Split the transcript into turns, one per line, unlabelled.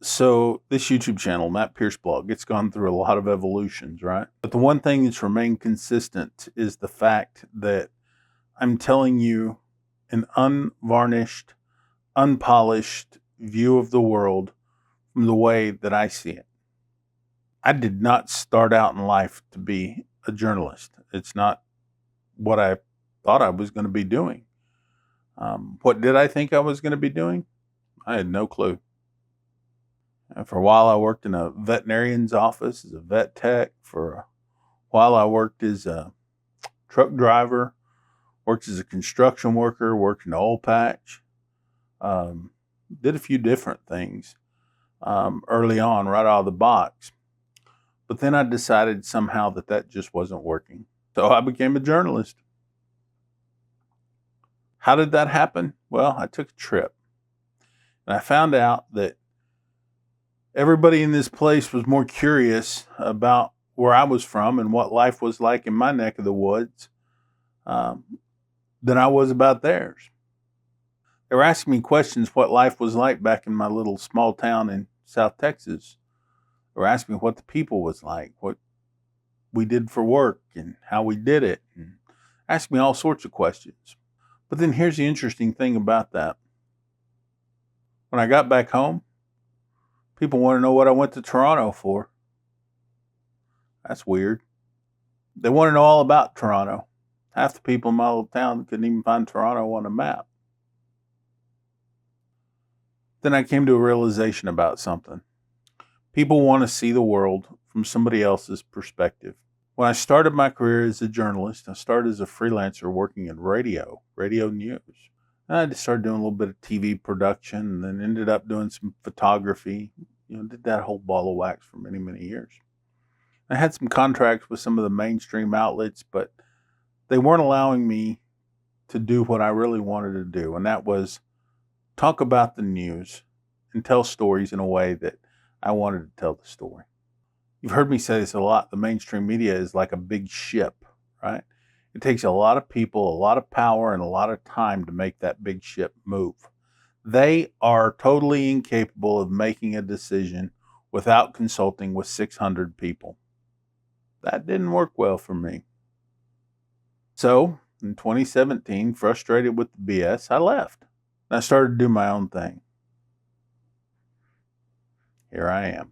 So this YouTube channel, Matt Pierce Blog, it's gone through a lot of evolutions, right? But the one thing that's remained consistent is the fact that I'm telling you an unvarnished, unpolished view of the world from the way that I see it. I did not start out in life to be a journalist. It's not what I thought I was going to be doing. What did I think I was going to be doing? I had no clue. For a while, I worked in a veterinarian's office as a vet tech. For a while, I worked as a truck driver, worked as a construction worker, worked in an oil patch. Did a few different things early on, right out of the box. But then I decided somehow that just wasn't working. So I became a journalist. How did that happen? Well, I took a trip. And I found out that everybody in this place was more curious about where I was from and what life was like in my neck of the woods than I was about theirs. They were asking me questions what life was like back in my little small town in South Texas. They were asking me what the people was like, what we did for work and how we did it, and asked me all sorts of questions. But then here's the interesting thing about that. When I got back home, people want to know what I went to Toronto for. That's weird. They want to know all about Toronto. Half the people in my little town couldn't even find Toronto on a map. Then I came to a realization about something. People want to see the world from somebody else's perspective. When I started my career as a journalist, I started as a freelancer working in radio news. And I just started doing a little bit of TV production and then ended up doing some photography. Did that whole ball of wax for many, many years. I had some contracts with some of the mainstream outlets, but they weren't allowing me to do what I really wanted to do, and that was talk about the news and tell stories in a way that I wanted to tell the story. You've heard me say this a lot. The mainstream media is like a big ship, right? It takes a lot of people, a lot of power, and a lot of time to make that big ship move. They are totally incapable of making a decision without consulting with 600 people. That didn't work well for me. So, in 2017, frustrated with the BS, I left. And I started to do my own thing. Here I am.